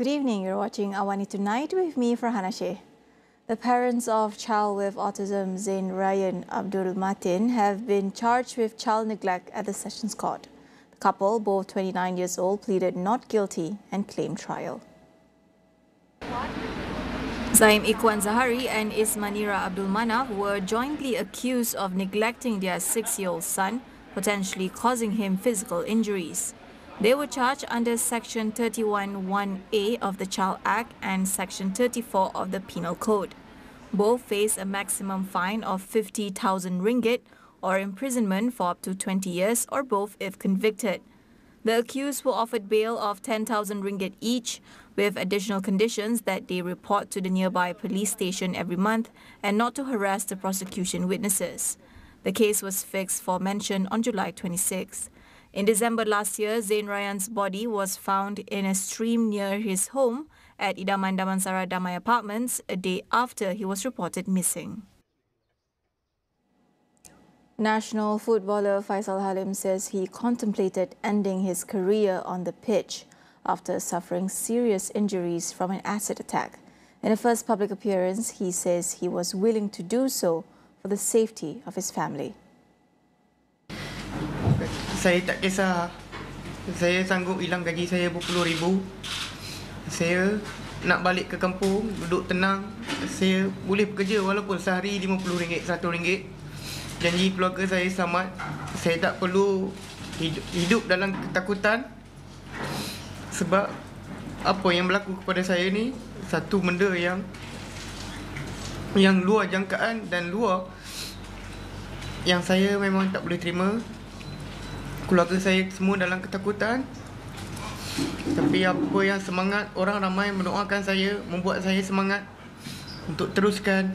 Good evening. You're watching AWANI Tonight with me, Farhana Sheikh. The parents of child with autism Zayn Rayyan Abdul Matin have been charged with child neglect at the Sessions Court. The couple, both 29 years old, pleaded not guilty and claimed trial. Zaim Ikwan Zahari and Ismanira Abdul Manaf were jointly accused of neglecting their 6-year-old son, potentially causing him physical injuries. They were charged under Section 31(1)A of the Child Act and Section 34 of the Penal Code. Both face a maximum fine of 50,000 ringgit or imprisonment for up to 20 years or both if convicted. The accused were offered bail of 10,000 ringgit each, with additional conditions that they report to the nearby police station every month and not to harass the prosecution witnesses. The case was fixed for mention on July 26. In December last year, Zayn Rayyan's body was found in a stream near his home at Idaman Damansara Damai Apartments a day after he was reported missing. National footballer Faisal Halim says he contemplated ending his career on the pitch after suffering serious injuries from an acid attack. In a first public appearance, he says he was willing to do so for the safety of his family. Saya tak kisah. Saya sanggup hilang gaji saya berpuluh ribu. Saya nak balik ke kampung, duduk tenang. Saya boleh bekerja walaupun sehari RM50, RM1. Janji keluarga saya selamat. Saya tak perlu hidup dalam ketakutan. Sebab apa yang berlaku kepada saya ni satu benda yang luar jangkaan dan luar yang saya memang tak boleh terima. Keluarga saya semua dalam ketakutan. Tapi apa yang semangat, orang ramai mendoakan saya, membuat saya semangat untuk teruskan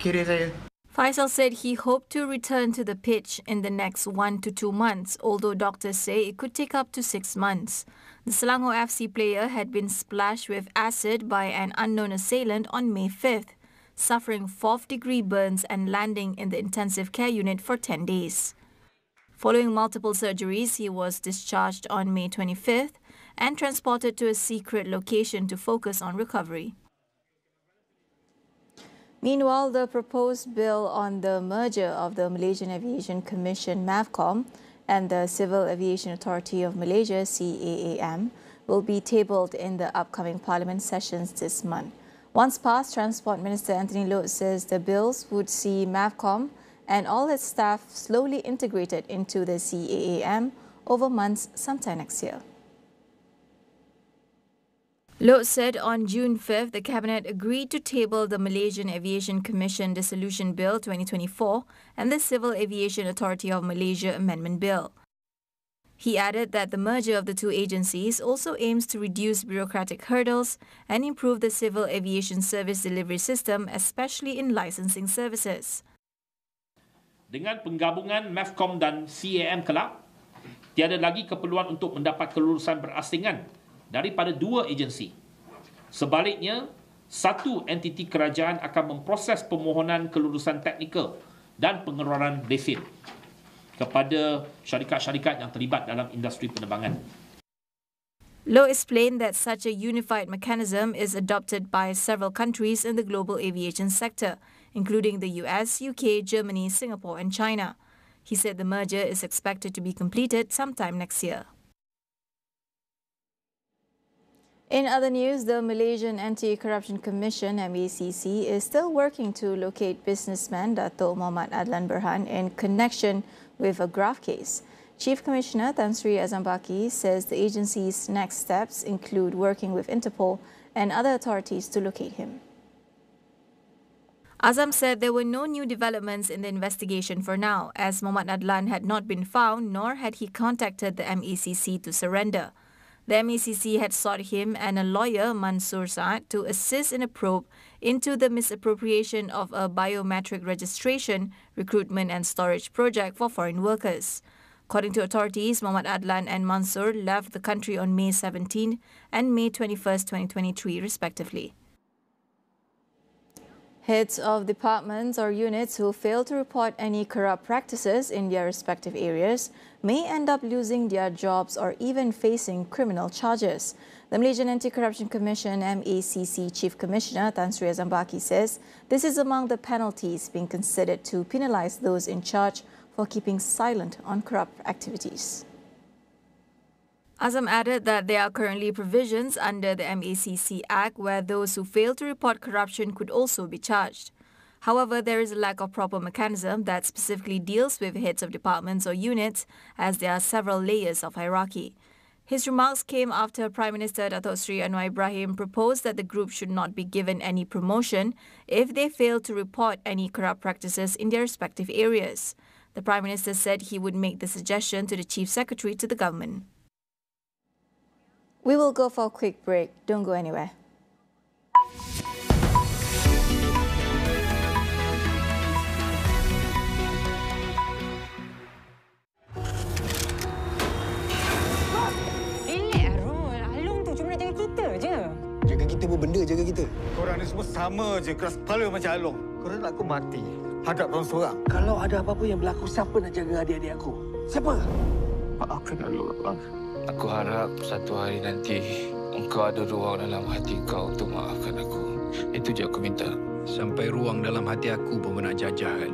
kerjaya saya. Faisal said he hoped to return to the pitch in the next 1 to 2 months, although doctors say it could take up to 6 months. The Selangor FC player had been splashed with acid by an unknown assailant on May 5th, suffering 4th-degree burns and landing in the intensive care unit for 10 days. Following multiple surgeries, he was discharged on May 25th and transported to a secret location to focus on recovery. Meanwhile, the proposed bill on the merger of the Malaysian Aviation Commission (MAVCOM) and the Civil Aviation Authority of Malaysia (CAAM) will be tabled in the upcoming Parliament sessions this month. Once passed, Transport Minister Anthony Loh says the bills would see MAVCOM and all its staff slowly integrated into the CAAM over months sometime next year. Loh said on June 5th the Cabinet agreed to table the Malaysian Aviation Commission Dissolution Bill 2024 and the Civil Aviation Authority of Malaysia Amendment Bill. He added that the merger of the two agencies also aims to reduce bureaucratic hurdles and improve the civil aviation service delivery system, especially in licensing services. Dengan penggabungan MAVCOM dan CAAM kelak, tiada lagi keperluan untuk mendapat kelulusan berasingan daripada dua agensi. Sebaliknya, satu entiti kerajaan akan memproses permohonan kelulusan teknikal dan pengeluaran lesen kepada syarikat-syarikat yang terlibat dalam industri penerbangan. Loh explained that such a unified mechanism is adopted by several countries in the global aviation sector, including the US, UK, Germany, Singapore and China. He said the merger is expected to be completed sometime next year. In other news, the Malaysian Anti-Corruption Commission (MACC) is still working to locate businessman Dato' Muhammad Adlan Berhan in connection with a graft case. Chief Commissioner Tan Sri Azam Baki says the agency's next steps include working with Interpol and other authorities to locate him. Azam said there were no new developments in the investigation for now, as Muhammad Adlan had not been found nor had he contacted the MACC to surrender. The MACC had sought him and a lawyer, Mansur Saad, to assist in a probe into the misappropriation of a biometric registration, recruitment and storage project for foreign workers. According to authorities, Muhammad Adlan and Mansur left the country on May 17 and May 21, 2023, respectively. Heads of departments or units who fail to report any corrupt practices in their respective areas may end up losing their jobs or even facing criminal charges. The Malaysian Anti-Corruption Commission MACC Chief Commissioner Tan Sri Azambaki says this is among the penalties being considered to penalise those in charge for keeping silent on corrupt activities. Azam added that there are currently provisions under the MACC Act where those who fail to report corruption could also be charged. However, there is a lack of proper mechanism that specifically deals with heads of departments or units, as there are several layers of hierarchy. His remarks came after Prime Minister Datuk Sri Anwar Ibrahim proposed that the group should not be given any promotion if they fail to report any corrupt practices in their respective areas. The Prime Minister said he would make the suggestion to the Chief Secretary to the government. We will go for a quick break. Don't go anywhere. Jaga kita pun benda jaga kita. Korang ni semua sama je, keras kepala macam Along. Korang nak aku mati, hadap orang seorang. Kalau ada apa-apa yang berlaku, siapa nak jaga adik-adik aku? Siapa? Maafkan Allah. Aku harap satu hari nanti engkau ada ruang dalam hati kau untuk maafkan aku. Itu je aku minta. Sampai ruang dalam hati aku pun nak jajah kan.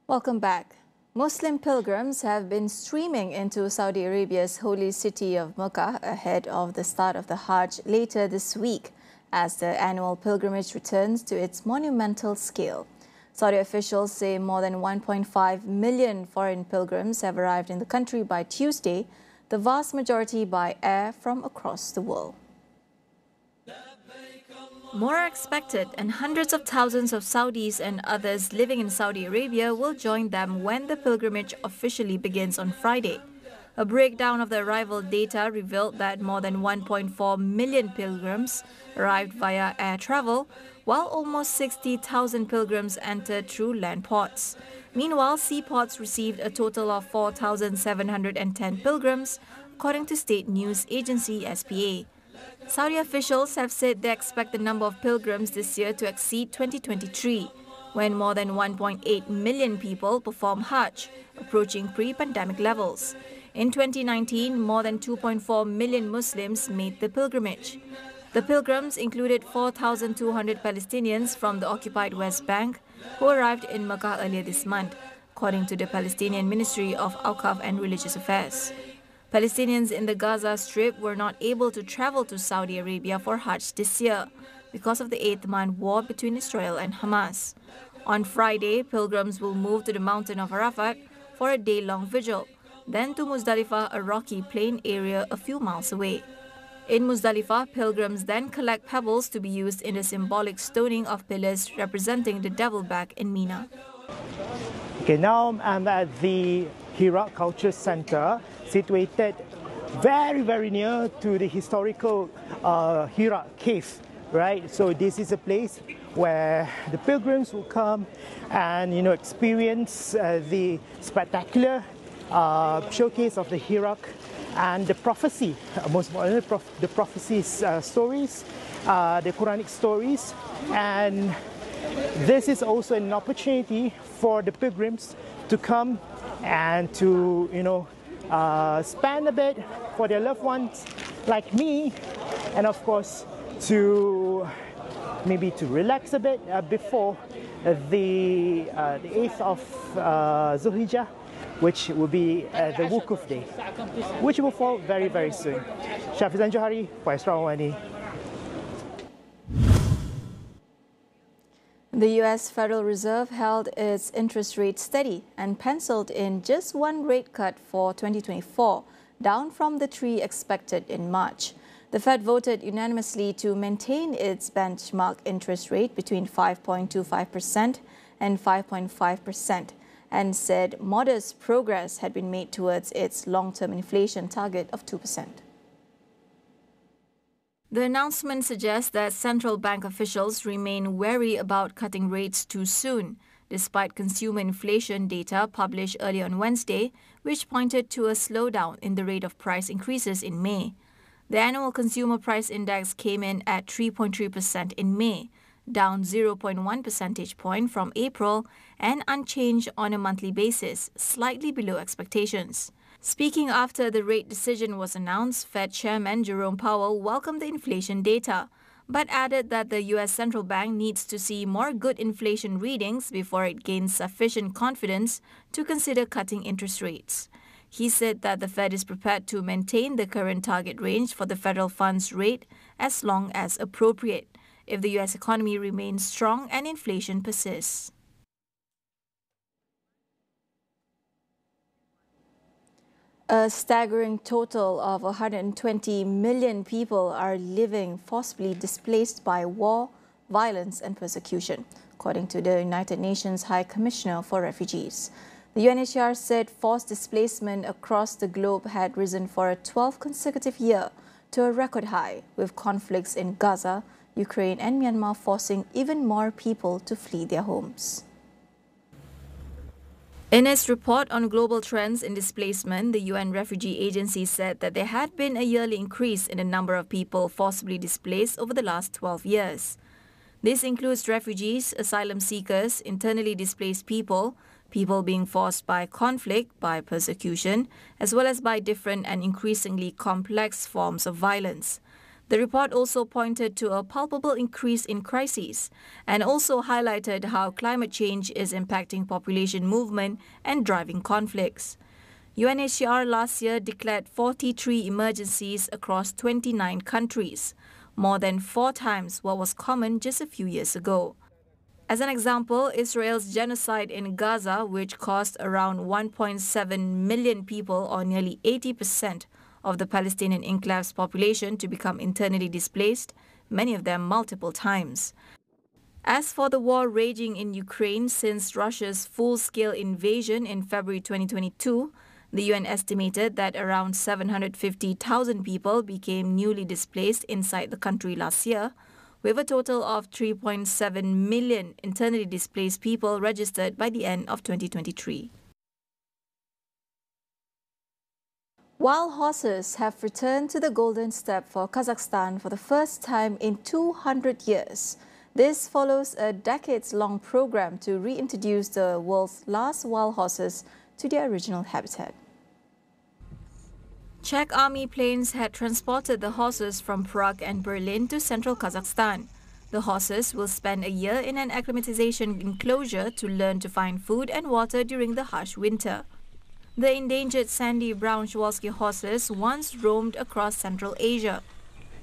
Welcome back. Muslim pilgrims have been streaming into Saudi Arabia's holy city of Mecca ahead of the start of the Hajj later this week, as the annual pilgrimage returns to its monumental scale. Saudi officials say more than 1.5 million foreign pilgrims have arrived in the country by Tuesday, the vast majority by air from across the world. More are expected, and hundreds of thousands of Saudis and others living in Saudi Arabia will join them when the pilgrimage officially begins on Friday. A breakdown of the arrival data revealed that more than 1.4 million pilgrims arrived via air travel, while almost 60,000 pilgrims entered through land ports. Meanwhile, seaports received a total of 4,710 pilgrims, according to state news agency SPA. Saudi officials have said they expect the number of pilgrims this year to exceed 2023, when more than 1.8 million people performed Hajj, approaching pre-pandemic levels. In 2019, more than 2.4 million Muslims made the pilgrimage. The pilgrims included 4,200 Palestinians from the occupied West Bank who arrived in Mecca earlier this month, according to the Palestinian Ministry of Awqaf and Religious Affairs. Palestinians in the Gaza Strip were not able to travel to Saudi Arabia for Hajj this year because of the 8th-month war between Israel and Hamas. On Friday, pilgrims will move to the mountain of Arafat for a day-long vigil, then to Muzdalifah, a rocky plain area a few miles away. In Muzdalifah, pilgrims then collect pebbles to be used in the symbolic stoning of pillars representing the devil back in Mina. Okay, now I'm at the Hira Culture Center, situated very near to the historical Hira cave, right? So this is a place where the pilgrims will come and experience the spectacular showcase of the Hira and the prophecy, most importantly, the prophecies stories, the Quranic stories, and this is also an opportunity for the pilgrims to come and to spend a bit for their loved ones like me, and of course to maybe to relax a bit before the 8th of Zulhijjah, which will be the Wukuf Day, which will fall very soon. Shafizan Johari for Astro AWANI. The U.S. Federal Reserve held its interest rate steady and penciled in just one rate cut for 2024, down from the 3 expected in March. The Fed voted unanimously to maintain its benchmark interest rate between 5.25% and 5.5%, and said modest progress had been made towards its long-term inflation target of 2%. The announcement suggests that central bank officials remain wary about cutting rates too soon, despite consumer inflation data published early on Wednesday, which pointed to a slowdown in the rate of price increases in May. The annual consumer price index came in at 3.3% in May, down 0.1 percentage point from April and unchanged on a monthly basis, slightly below expectations. Speaking after the rate decision was announced, Fed Chairman Jerome Powell welcomed the inflation data, but added that the U.S. Central Bank needs to see more good inflation readings before it gains sufficient confidence to consider cutting interest rates. He said that the Fed is prepared to maintain the current target range for the federal funds rate as long as appropriate, if the U.S. economy remains strong and inflation persists. A staggering total of 120 million people are living forcibly displaced by war, violence and persecution, according to the United Nations High Commissioner for Refugees. The UNHCR said forced displacement across the globe had risen for a 12th consecutive year to a record high, with conflicts in Gaza, Ukraine and Myanmar forcing even more people to flee their homes. In its report on global trends in displacement, the UN Refugee Agency said that there had been a yearly increase in the number of people forcibly displaced over the last 12 years. This includes refugees, asylum seekers, internally displaced people, people being forced by conflict, by persecution, as well as by different and increasingly complex forms of violence. The report also pointed to a palpable increase in crises and also highlighted how climate change is impacting population movement and driving conflicts. UNHCR last year declared 43 emergencies across 29 countries, more than 4 times what was common just a few years ago. As an example, Israel's genocide in Gaza, which caused around 1.7 million people, or nearly 80% of the Palestinian enclave's population, to become internally displaced, many of them multiple times. As for the war raging in Ukraine since Russia's full-scale invasion in February 2022, the UN estimated that around 750,000 people became newly displaced inside the country last year, with a total of 3.7 million internally displaced people registered by the end of 2023. Wild horses have returned to the Golden Steppe for Kazakhstan for the first time in 200 years. This follows a decades-long program to reintroduce the world's last wild horses to their original habitat. Czech army planes had transported the horses from Prague and Berlin to central Kazakhstan. The horses will spend a year in an acclimatization enclosure to learn to find food and water during the harsh winter. The endangered sandy brown Przewalski horses once roamed across Central Asia,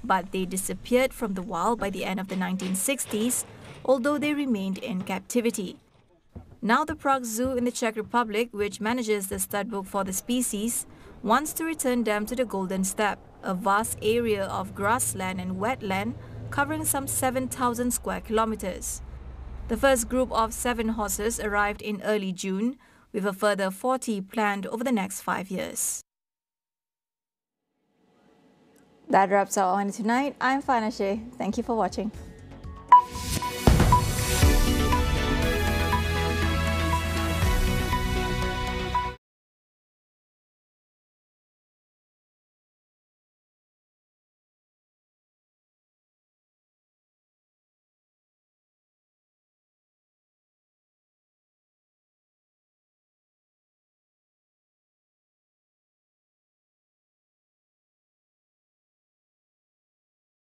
but they disappeared from the wild by the end of the 1960s, although they remained in captivity. Now the Prague Zoo in the Czech Republic, which manages the studbook for the species, wants to return them to the Golden Steppe, a vast area of grassland and wetland covering some 7,000 square kilometers. The first group of 7 horses arrived in early June, with a further 40 planned over the next 5 years. That wraps up AWANI Tonight. I'm Farhana Sheikh. Thank you for watching.